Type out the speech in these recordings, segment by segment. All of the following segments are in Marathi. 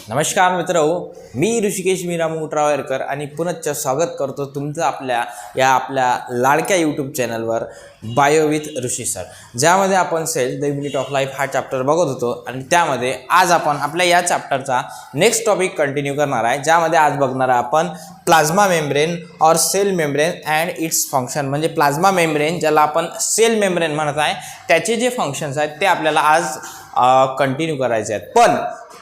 नमस्कार मित्रहो, मी ऋषिकेश मीरा मुट्रावरकर आणि पुनश्च स्वागत करतो तुमचं आपल्या लाडक्या यूट्यूब चॅनलवर बायो विथ ऋषी सर, ज्यामध्ये आपण cell the unit of life हा चॅप्टर बघत होतो. आणि त्यामध्ये आज आपण आपल्या या चॅप्टरचा नेक्स्ट टॉपिक कंटिन्यू करणार आहे, ज्यामध्ये आज बघणार आहे आपण प्लाझ्मा मेम्ब्रेन और cell membrane and its function. म्हणजे प्लाझ्मा मेम्ब्रेन ज्याला आपण सेल मेम्ब्रेन म्हणत आहे, त्याचे जे फंक्शन्स आहेत ते आपल्याला आज कंटिन्यू करायचे आहेत. पण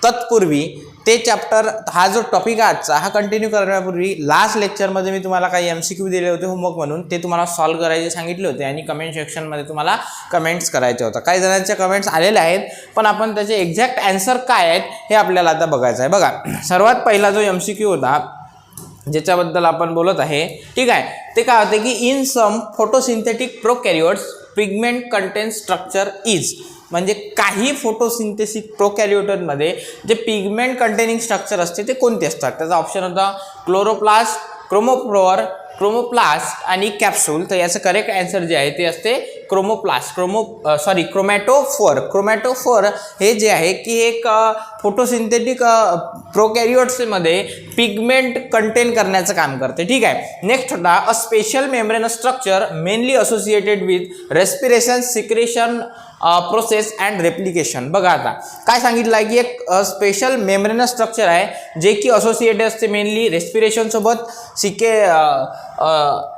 तत्पूर्वी ते चॅप्टर हा जो टॉपिक आहे आजचा हा कंटिन्यू करण्यापूर्वी लास्ट लेक्चरमध्ये मी तुम्हाला काही MCQ दिले होते होमवर्क म्हणून, ते तुम्हाला सॉल्व्ह करायचे सांगितले होते आणि कमेंट सेक्शनमध्ये तुम्हाला कमेंट्स करायचे होतं. काही जणांच्या कमेंट्स आलेल्या आहेत, पण आपण त्याचे एक्झॅक्ट आन्सर काय आहेत हे आपल्याला आता बघायचं आहे. बघा, सर्वात पहिला जो MCQ होता ज्याच्याबद्दल आपण बोलत आहे, ठीक आहे, ते काय होते की in some photosynthetic prokaryotes pigment content structure is. म्हणजे काही फोटोसिंथेसिस प्रोकॅरियोटमध्ये जे पिगमेंट कंटेनिंग स्ट्रक्चर असते ते कोणते असतात. त्याचा ऑप्शन होता क्लोरोप्लास्ट, क्रोमोफ्लोअर, क्रोमोप्लास्ट आणि कॅप्सूल. तर याचं करेक्ट आन्सर जे आहे ते असते क्रोमोप्लास्ट, क्रोमॅटोफोर. क्रोमॅटोफोर हे जे आहे की एक फोटोसिंथेटिक प्रोकॅरियोट्समध्ये पिगमेंट कंटेन करण्याचं काम करते. ठीक आहे. नेक्स्ट होता a special membrane structure mainly associated with respiration, secretion process and replication. बघा आता काय सांगितलं आहे की एक स्पेशल मेम्ब्रेनस स्ट्रक्चर आहे जे की असोसिएटेड असते मेनली रेस्पिरेशन सोबत,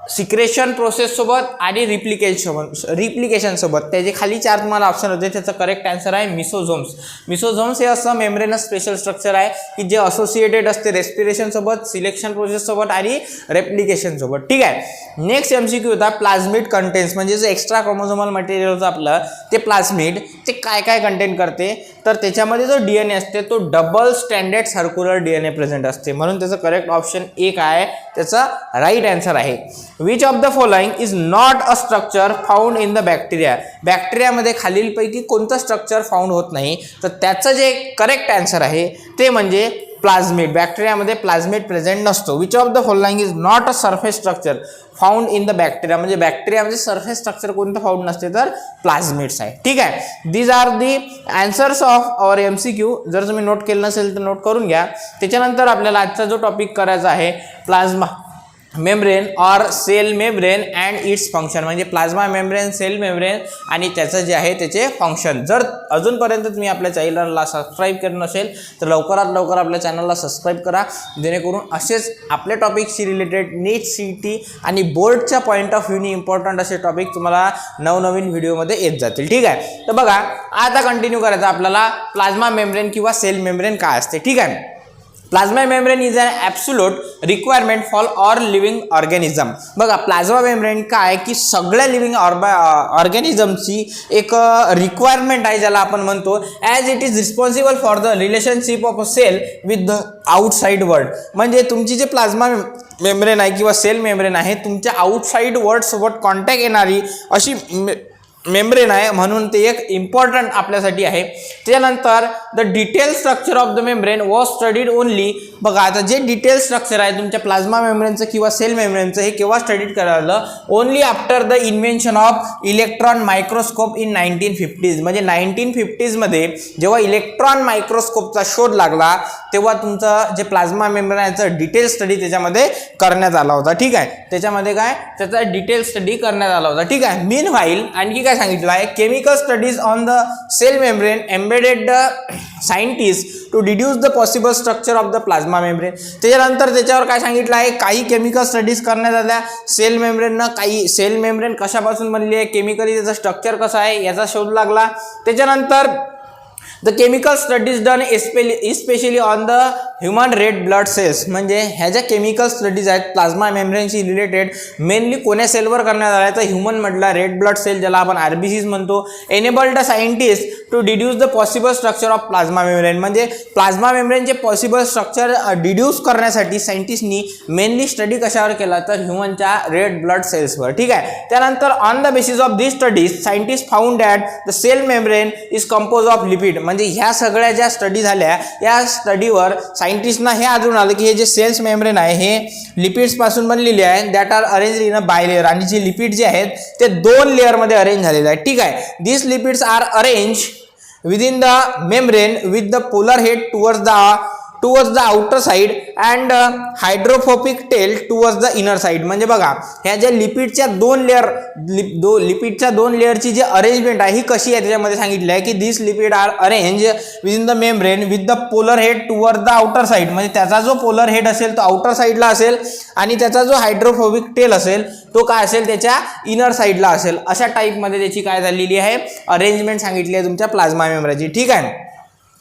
सिक्रेशन प्रोसेस सोबत आणि रिप्लिकेशन सोबत. त्याचे खाली चार तुम्हाला ऑप्शन होते, त्याचं करेक्ट आन्सर आहे मिसोझोम्स. मिसोझोम्स हे असं मेम्ब्रेनस स्पेशल स्ट्रक्चर आहे की जे असोसिएटेड असते रेस्पिरेशन सोबत, सिलेक्शन प्रोसेस सोबत आणि रेप्लिकेशन सोबत. ठीक आहे. नेक्स्ट MCQ होता प्लाझ्मिड कंटेन्स. म्हणजे जे एक्स्ट्रा क्रोमोझोमल मटेरियल होतं आपलं ते प्लाझ्मिड, ते काय काय कंटेन करते, तर त्याच्यामध्ये जो DNA असते तो double standard circular DNA present असते. म्हणून त्याचं करेक्ट ऑप्शन एक आहे, त्याचा राईट आन्सर आहे. Which of the following is not a structure found in the bacteria. बॅक्टेरियामध्ये खालीलपैकी कोणतं स्ट्रक्चर फाउंड होत नाही, तर त्याचं जे करेक्ट आन्सर आहे ते म्हणजे प्लाझ्मिड. बॅक्टेरियामध्ये प्लाझ्मिड प्रेझेंट नसतो. Which of the following is not a surface structure found in the bacteria. म्हणजे बॅक्टेरियामध्ये सरफेस स्ट्रक्चर कोणतं फाउंड नसते, तर प्लाझ्मिड्स आहे. ठीक आहे. These are the answers of our MCQ. जर तुम्ही नोट केलं नसेल तर नोट करून घ्या. त्याच्यानंतर आपल्याला आजचा जो टॉपिक करायचा आहे प्लाझ्मा मेम्ब्रेन और cell membrane and its function. म्हणजे प्लाझ्मा मेम्ब्रेन, सेल मेम्ब्रेन आणि त्याचं जे आहे त्याचे फंक्शन. जर अजूनपर्यंत तुम्ही आपल्या चॅनलला सबस्क्राईब केलं नसेल तर लवकरात लवकर आपल्या चॅनलला सबस्क्राईब करा, जेणेकरून असेच आपल्या टॉपिकशी रिलेटेड नीट CET आणि बोर्डच्या पॉईंट ऑफ व्ह्यूनी इम्पॉर्टंट असे टॉपिक तुम्हाला नवनवीन व्हिडिओमध्ये येत जातील. ठीक आहे. तर बघा आता कंटिन्यू करायचं आपल्याला प्लाझ्मा मेम्ब्रेन किंवा सेल मेम्ब्रेन काय असते. ठीक आहे. Plasma membrane is an absolute requirement for all living organism. बघा प्लाझ्मा मेम्ब्रेन काय की सगळ्या लिव्हिंग ऑर्गॅनिझमची एक रिक्वायरमेंट आहे, ज्याला आपण म्हणतो as it is responsible for the relationship of a cell with the outside world. म्हणजे तुमची जे प्लाझ्मा मेम्ब्रेन आहे किंवा सेल मेम्ब्रेन आहे, तुमच्या आउटसाइड वर्ल्डसोबत कॉन्टॅक्ट येणारी अशी मेम्ब्रेन आहे, म्हणून ते एक इम्पॉर्टंट आपल्यासाठी आहे. त्याच्यानंतर the detail structure of the membrane was studied only. बघा आता जे डिटेल स्ट्रक्चर आहे तुमच्या प्लाझ्मा मेम्ब्रेनचं किंवा सेल मेम्ब्रेनचं हे केव्हा स्टडीड करायला, only after the invention of electron microscope in 1950s. म्हणजे 1950s मध्ये जेव्हा इलेक्ट्रॉन मायक्रोस्कोपचा शोध लागला तेव्हा तुमचं जे प्लाझ्मा मेम्ब्रेन आहे त्याचं डिटेल स्टडी त्याच्यामध्ये करण्यात आला होता. ठीक आहे. त्याच्यामध्ये काय त्याचा डिटेल स्टडी करण्यात आला होता. ठीक आहे. मीन व्हाईल आणखी काय सांगितलं आहे, chemical studies on the cell membrane embedded the scientist to deduce the possible structure of the plasma membrane. त्याच्यानंतर त्याच्यावर काय सांगितलं आहे, काही केमिकल स्टडीज करण्यात आल्या सेल मेम्ब्रेननं. काही सेल मेम्ब्रेन कशापासून बनली आहे, केमिकली त्याचं स्ट्रक्चर कसं आहे याचा शोध लागला. त्याच्यानंतर the chemical studies done especially on the human red blood cells. म्हणजे ह्या ज्या केमिकल स्टडीज आहेत प्लाझ्मा मेम्ब्रेनशी रिलेटेड मेनली कोण्या सेलवर करण्यात आल्या, तर ह्युमन मधला रेड ब्लड सेल ज्याला आपण RBCs म्हणतो. Enabled the scientist to deduce the possible structure of plasma membrane. म्हणजे प्लाझ्मा मेम्ब्रेनचे पॉसिबल स्ट्रक्चर डिड्यूस करण्यासाठी सायंटिस्टनी मेनली स्टडी कशावर केला, तर ह्युमनच्या रेड ब्लड सेल्सवर. ठीक आहे. त्यानंतर on the basis of this studies scientist found that the cell membrane is compose of lipid. म्हणजे ह्या सगळ्या ज्या स्टडी झाल्या या स्टडीवर सायंटिस्टना हे आढळून आलं की हे जे सेल्स मेम्ब्रेन आहे हे लिपिड्स पासून बनलेली आहे, दॅट आर अरेंज इन अ बायलेअर. आणि जे लिपिड जे आहेत ते 2 लेअरमध्ये अरेंज झालेले आहेत. ठीक आहे. This lipids are arrange within the membrane with the polar head towards the towards the outer side and hydrophobic tail towards the inner side. म्हणजे बघा ह्या ज्या लिपिडच्या लिपिडच्या दोन लेअरची जी अरेंजमेंट आहे ही कशी आहे त्याच्यामध्ये सांगितलं आहे की this lipid are arrange within the membrane with the polar head toward the outer side. म्हणजे त्याचा जो पोलर हेड असेल तो आउटर साइडला असेल आणि त्याचा जो हायड्रोफोबिक टेल असेल तो काय असेल त्याच्या इनर साइडला असेल. अशा टाईपमध्ये त्याची काय झालेली आहे अरेंजमेंट सांगितली आहे तुमच्या प्लाझ्मा मेम्ब्रेनची. ठीक आहे.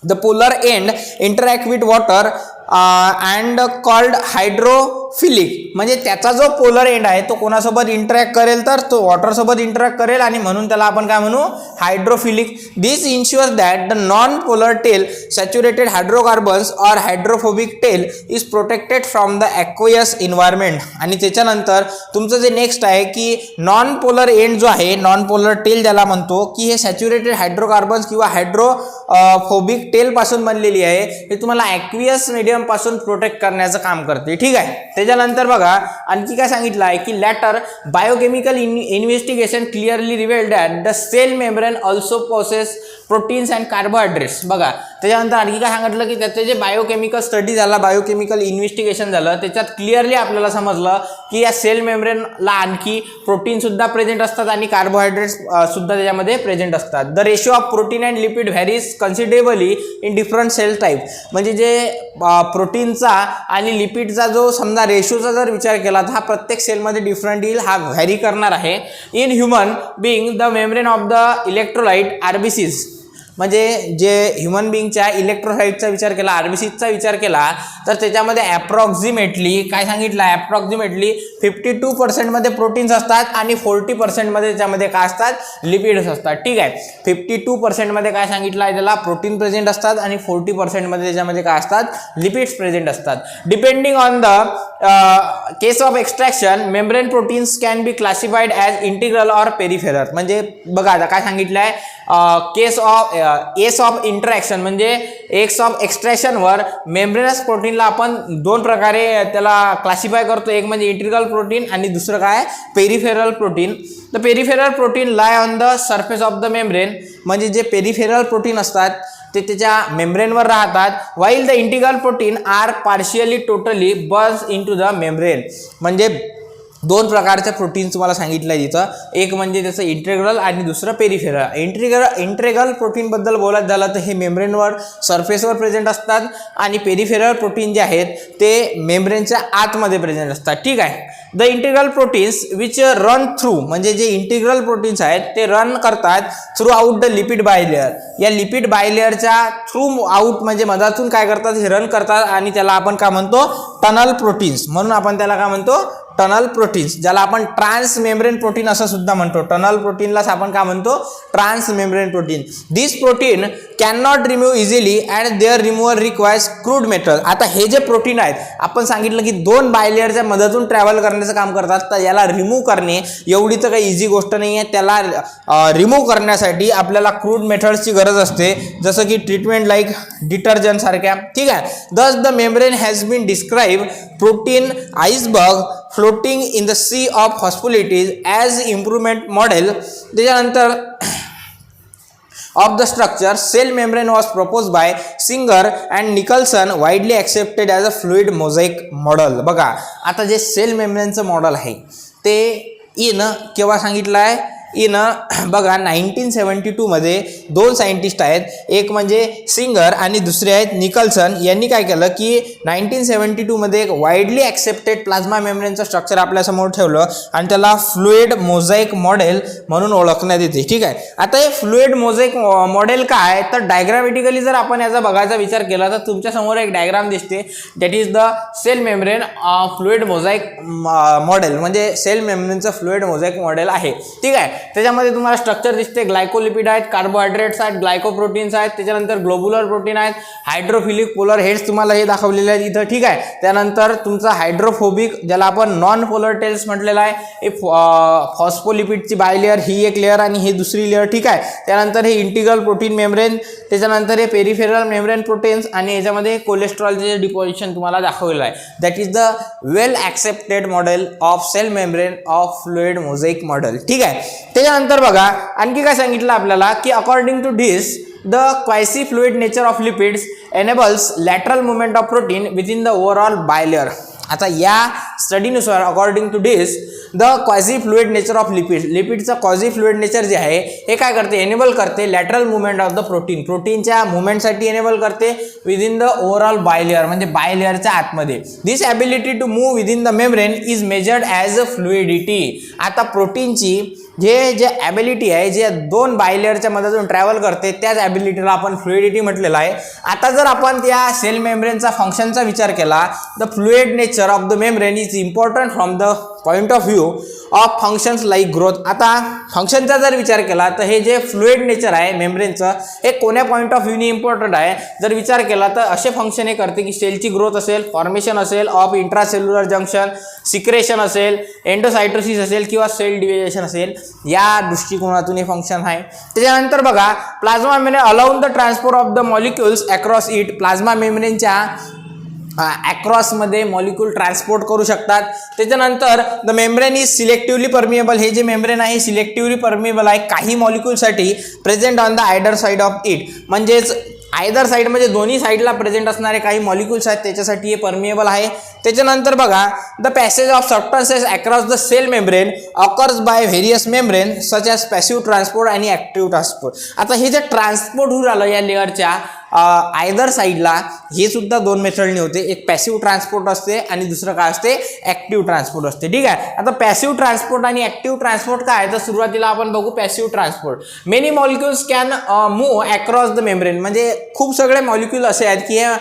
The polar end interact with water and called hydrophilic. म्हणजे त्याचा जो पोलर एंड आहे तो कोणासोबत इंटरॅक्ट करेल तर तो वॉटर सोबत इंटरॅक्ट करेल आणि म्हणून त्याला आपण काय म्हणू hydrophilic. This ensures that the non polar tail saturated hydrocarbons और hydrophobic tail is protected from the aqueous environment. आणि त्याच्यानंतर तुमचं जे नेक्स्ट आहे की नॉन पोलर एंड जो आहे नॉन पोलर टेल ज्याला म्हणतो की हे सॅच्युरेटेड हायड्रोकार्बन्स किंवा हायड्रोफोबिक टेल पासून बनलेली आहे हे तुम्हाला ॲक्वियस मीडियम पासून प्रोटेक्ट करण्याचं काम करते. ठीक आहे. त्याच्यानंतर बघा आणखी काय सांगितलं आहे की later biochemical investigation clearly revealed that the cell membrane also possess proteins and carbohydrates. बघा त्याच्यानंतर आणखी काय सांगितलं की त्याचे जे बायोकेमिकल स्टडी झाला बायोकेमिकल इन्व्हेस्टिगेशन झालं त्याच्यात क्लिअरली आपल्याला समजलं की या सेल मेम्ब्रेनला आणखी प्रोटीन सुद्धा प्रेझेंट असतात आणि कार्बोहायड्रेट्स सुद्धा त्याच्यामध्ये प्रेझेंट असतात. The ratio of protein and lipid varies considerably in different cell type. म्हणजे जे प्रोटीनचा आणि लिपिडचा जो समजा रेशोचा जर विचार केला तर हा प्रत्येक सेलमध्ये डिफरंट येईल हा व्हॅरी करणार आहे. In human being the membrane of the electrolyte RBCs. म्हणजे जे ह्युमन बिंगच्या इलेक्ट्रोसाइटचा विचार केला आरबीसीचा विचार केला तर त्याच्यामध्ये ॲप्रॉक्झिमेटली काय सांगितलं ॲप्रॉक्झिमेटली 52% प्रोटीन्स असतात आणि 40% त्याच्यामध्ये काय असतात लिपिड्स असतात. ठीक आहे. 52% काय सांगितलं आहे त्याला प्रोटीन प्रेझेंट असतात आणि 40% त्याच्यामध्ये काय असतात लिपिड्स प्रेझेंट असतात. Depending on the case of extraction membrane proteins can be classified as integral or peripheral. म्हणजे बघा आता काय सांगितलं आहे केस ऑफ एस ऑफ इंटरॅक्शन म्हणजे एक्स ऑफ एक्स्ट्रॅक्शनवर मेम्ब्रेनस प्रोटीनला आपण दोन प्रकारे त्याला क्लासिफाय करतो. एक म्हणजे इंटिग्रल प्रोटीन आणि दुसरं काय peripheral protein. The peripheral protein lie on the surface of the membrane. म्हणजे जे पेरिफेरल प्रोटीन असतात ते त्याच्या मेम्ब्रेनवर राहतात. While the integral protein are partially totally burns into the membrane. म्हणजे दोन प्रकारचे प्रोटीन तुम्हाला सांगितलं आहे तिथं. एक म्हणजे त्याचं इंटिग्रल आणि दुसरं पेरिफेरल. इंटिग्रल प्रोटीनबद्दल बोलायचं झालं तर हे मेम्ब्रेनवर सरफेसवर प्रेझेंट असतात आणि पेरिफेरल प्रोटीन जे आहेत ते मेम्ब्रेनच्या आतमध्ये प्रेझेंट असतात. ठीक आहे. The integral proteins which run through म्हणजे जे इंटिग्रल प्रोटीन्स आहेत ते रन करतात थ्रू आउट द लिपिड बायलेअर. या लिपिड बायलेअरच्या थ्रू आउट म्हणजे मधातून काय करतात हे रन करतात आणि त्याला आपण काय म्हणतो टनल प्रोटीन्स. म्हणून आपण त्याला काय म्हणतो टनल प्रोटीन्स ज्याला आपण ट्रान्स मेम्ब्रेन प्रोटीन असं सुद्धा म्हणतो. टनल प्रोटीनलाच आपण काय म्हणतो transmembrane protein. This protein can not remove easily and their removal requires crude metal. आता हे जे प्रोटीन आहेत आपण सांगितलं की दोन बायलेअरच्या मदतून ट्रॅव्हल करण्याचं काम करतात तर याला रिमूव्ह करणे एवढी तर काही इझी गोष्ट नाही आहे. त्याला रिमूव्ह करण्यासाठी आपल्याला क्रूड मेथड्सची गरज असते जसं की ट्रीटमेंट लाईक डिटर्जंट सारख्या. ठीक आहे. Thus the membrane has been describe protein iceberg floating in the sea of hospitalities as improvement model. त्याच्यानंतर of the structure cell membrane was proposed by Singer and Nicholson widely accepted as a fluid mosaic model. बघा आता जे सेल मेम्ब्रेनचं मॉडेल आहे ते केव्हा सांगितलं आहे बघा 1972 मध्ये दोन सायंटिस्ट आहेत एक म्हणजे सिंगर आणि दुसरे आहेत निकल्सन. यांनी काय केलं की 1972 मध्ये एक वाईडली ॲक्सेप्टेड प्लाझ्मा मेम्ब्रेनचं स्ट्रक्चर आपल्यासमोर ठेवलं आणि त्याला फ्लुइड मोझाईक मॉडेल म्हणून ओळखण्यात येते. ठीक आहे. आता हे फ्लुइड मोझाईक मॉडेल काय तर डायग्रामेटिकली जर आपण याचा बघायचा विचार केला तर तुमच्यासमोर एक डायग्राम दिसते that is the cell membrane fluid mosaic model. म्हणजे सेल मेम्ब्रेनचं फ्लुइड मोझाईक मॉडेल आहे. ठीक आहे. त्याच्यामध्ये तुम्हाला स्ट्रक्चर दिसते ग्लायकोलिपिड आहेत कार्बोहायड्रेट्स आहेत ग्लायकोप्रोटीन्स आहेत त्याच्यानंतर ग्लोब्युलर प्रोटीन आहेत हायड्रोफिलिक पोलर हेड्स तुम्हाला हे दाखवलेले आहेत इथं. ठीक आहे. त्यानंतर तुमचा हायड्रोफोबिक ज्याला आपण नॉन पोलर टेल्स म्हटलेला आहे हे फॉस्फोलिपिडची बायलेअर ही एक लेअर आणि ही दुसरी लेअर. ठीक आहे. त्यानंतर हे इंटिग्रल प्रोटीन मेम्ब्रेन त्याच्यानंतर हे पेरिफेरल मेम्ब्रेन प्रोटीन्स आणि याच्यामध्ये कोलेस्ट्रॉलचे डिपॉझिशन तुम्हाला दाखवलेलं आहे. That is the well accepted model of cell membrane of fluid mosaic model. ठीक आहे. त्याच्यानंतर बघा आणखी काय सांगितलं आपल्याला की according to this the quasi fluid nature of lipids enables lateral movement of protein within the overall bilayer. आता या स्टडीनुसार according to this the quasi fluid nature of लिपिडचं क्वाझी फ्लुइड नेचर जे आहे हे काय करते, एनेबल करते लॅटरल मुवमेंट ऑफ द प्रोटीनच्या मुवमेंटसाठी एनेबल करते विदिन द ओव्हरऑल बायलेअर, म्हणजे बायलेअरच्या आतमध्ये. This ability to move within the membrane is measured as a fluidity. आता प्रोटीनची जे ॲबिलिटी आहे, जे दोन बायलेअरच्या मधून ट्रॅव्हल करते, त्याच ॲबिलिटीला आपण फ्लुइडिटी म्हटलेलं आहे. आता जर आपण त्या सेल मेम्ब्रेनचा फंक्शनचा विचार केला, the fluid nature of the membrane is important from the point of view of functions like growth. आता फंक्शनचा जर विचार केला तर हे जे फ्लुइड नेचर आहे मेम्ब्रेनचं हे कोण्या पॉईंट ऑफ व्ह्यूने इम्पॉर्टंट आहे जर विचार केला तर असे फंक्शन हे करते की सेलची ग्रोथ असेल, फॉर्मेशन असेल ऑफ इंट्रासेल्युलर जंक्शन, सिक्रेशन असेल, एंडोसायटोसिस असेल किंवा सेल डिव्हिजन असेल, या दृष्टिकोनातून हे फंक्शन आहे. त्याच्यानंतर बघा plasma membrane allows the transport of the molecules across it. Plasma मेम्ब्रेनच्या अक्रॉसमध्ये मॉलिक्यूल ट्रान्सपोर्ट करू शकतात. त्याच्यानंतर the membrane is selectively permeable. हे जे मेम्ब्रेन आहे सिलेक्टिव्हली परमिएबल आहे काही मॉलिक्यूलसाठी present on the either side of it, म्हणजेच आयदर साईड म्हणजे दोन्ही साईडला प्रेझेंट असणारे काही मॉलिक्यूल्स आहेत त्याच्यासाठी हे परमिएबल आहे. त्याच्यानंतर बघा the passage of substances across the cell membrane occurs by various membrane such as passive transport आणि ॲक्टिव्ह ट्रान्सपोर्ट. आता हे जे ट्रान्सपोर्ट होऊन राहिलं या लेअरच्या आयदर साईडला हे सुद्धा दोन मेथडने होते. एक पॅसिव्ह ट्रान्सपोर्ट असते आणि दुसरं काय असते, ॲक्टिव्ह ट्रान्सपोर्ट असते. ठीक आहे. आता पॅसिव्ह ट्रान्सपोर्ट आणि ॲक्टिव्ह ट्रान्सपोर्ट काय तर सुरुवातीला आपण बघू passive transport. Many molecules can move across the membrane, म्हणजे खूप सगळे मॉलिक्यूल असे आहेत की हे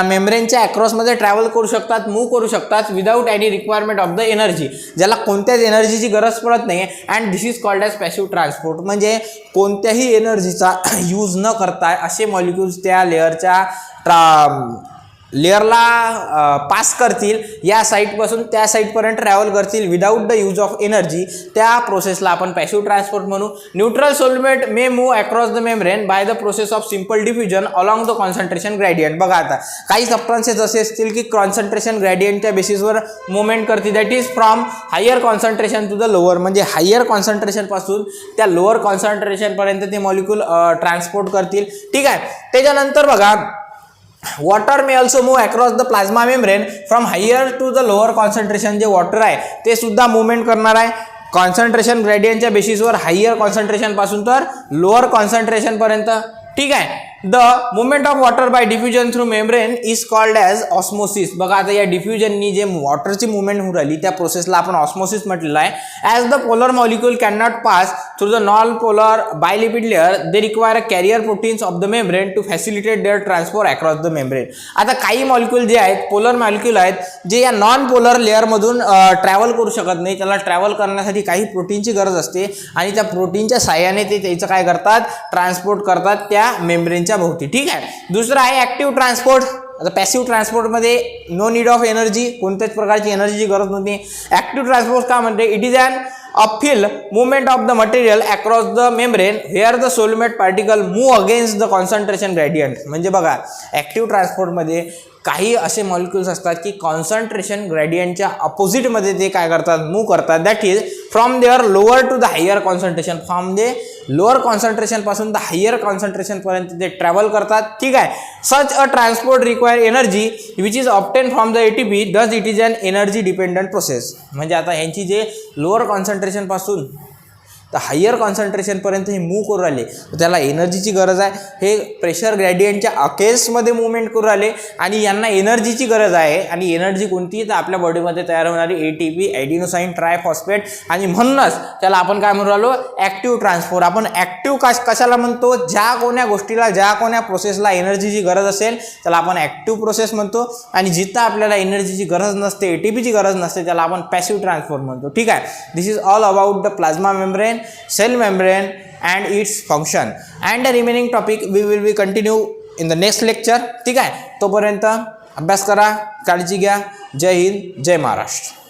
मेम्ब्रेनच्या अक्रॉसमध्ये ट्रॅव्हल करू शकतात, मूव्ह करू शकतात without any requirement of the energy, ज्याला कोणत्याच एनर्जीची गरज पडत नाही. And this is called as passive transport, म्हणजे कोणत्याही एनर्जीचा यूज न करता असे मॉलिक्युल्स त्या लेअरच्या लेअरला पास करतील, या साईडपासून त्या साईडपर्यंत ट्रॅव्हल करतील without the use of energy, त्या प्रोसेसला आपण पॅसिव्ह ट्रान्सपोर्ट म्हणू. Neutral soulmate may move across the membrane by the process of simple diffusion along the concentration gradient. बघा आता काही सबस्टन्सेस असे असतील की कॉन्सन्ट्रेशन ग्रेडियंटच्या बेसिसवर मुवमेंट करतील, that is from higher concentration to the lower, म्हणजे हायर कॉन्सन्ट्रेशनपासून त्या लोअर कॉन्सन्ट्रेशनपर्यंत ते मॉलिक्यूल ट्रान्सपोर्ट करतील. ठीक आहे. त्याच्यानंतर बघा water may also move across the plasma membrane from higher to the lower concentration. जे वॉटर आहे ते सुद्धा मुवमेंट करणार आहे कॉन्सन्ट्रेशन ग्रेडियंटच्या बेसिसवर हायर कॉन्सन्ट्रेशनपासून तर लोअर कॉन्सन्ट्रेशनपर्यंत. ठीक आहे. The movement of water bye diffusion through membrane is called as osmosis. बघा आता या डिफ्युजननी जे वॉटरची मुवमेंट होऊ राहिली त्या प्रोसेसला आपण ऑस्मोसिस म्हटलेलं आहे. As the polar molecule can not pass through the non polar bilipid layer they require a carrier proteins of the membrane to facilitate their transport across the membrane. आता काही मॉलिक्यूल जे आहेत पोलर मॉलिक्यूल आहेत जे या नॉन पोलर लेअरमधून ट्रॅव्हल करू शकत नाही, त्याला ट्रॅव्हल करण्यासाठी काही प्रोटीनची गरज असते आणि त्या प्रोटीनच्या साह्याने ते त्याचं काय करतात, ट्रान्सपोर्ट करतात त्या मेम्ब्रेनच्या भोवती. ठीक आहे. दुसरं आहे ॲक्टिव्ह ट्रान्सपोर्ट. आता पॅसिव्ह ट्रान्सपोर्टमध्ये नो नीड ऑफ एनर्जी, कोणत्याच प्रकारची एनर्जीची गरज नव्हती. ॲक्टिव्ह ट्रान्सपोर्ट का म्हणते, it is an uphill movement of the material across the membrane where the solemate particle move against the concentration gradient. म्हणजे बघा ॲक्टिव्ह ट्रान्सपोर्टमध्ये काही असे मॉलिक्युल्स असतात की कॉन्सन्ट्रेशन ग्रेडियंटच्या अपोजिटमध्ये ते काय करतात, मूव्ह करतात. That is from their lower to the higher concentration, from the lower कॉन्सन्ट्रेशनपासून द हायर कॉन्सन्ट्रेशनपर्यंत ते ट्रॅव्हल करतात. ठीक आहे. Such a transport require energy which is obtain from the ATP, thus it is an energy dependent process. म्हणजे आता ह्यांची जे लोअर कॉन्सन्ट्रेशनपासून तर हायर कॉन्सन्ट्रेशनपर्यंत हे मूव्ह करू राहिले तर त्याला एनर्जीची गरज आहे. हे प्रेशर ग्रेडियंटच्या अकेन्स्टमध्ये मुवमेंट करू राहिले आणि यांना एनर्जीची गरज आहे. आणि एनर्जी कोणती तर आपल्या बॉडीमध्ये तयार होणारी ATP ॲडिनोसाईन ट्रायफॉस्फेट, आणि म्हणूनच त्याला आपण काय म्हणू राहिलो, ॲक्टिव्ह ट्रान्सपोर्ट. आपण ॲक्टिव्ह कशाला म्हणतो, ज्या कोण्या गोष्टीला ज्या कोण्या प्रोसेसला एनर्जीची गरज असेल त्याला आपण ॲक्टिव्ह प्रोसेस म्हणतो, आणि जिथं आपल्याला एनर्जीची गरज नसते, ATPची गरज नसते, त्याला आपण पॅसिव्ह ट्रान्सपोर्ट म्हणतो. ठीक आहे. This is all about the plasma membrane, cell membrane and its function, and the remaining topic we will be continue in the next lecture. ठीक आहे. तोपर्यंत अभ्यास करा, काळजी घ्या. जय हिंद, जय महाराष्ट्र.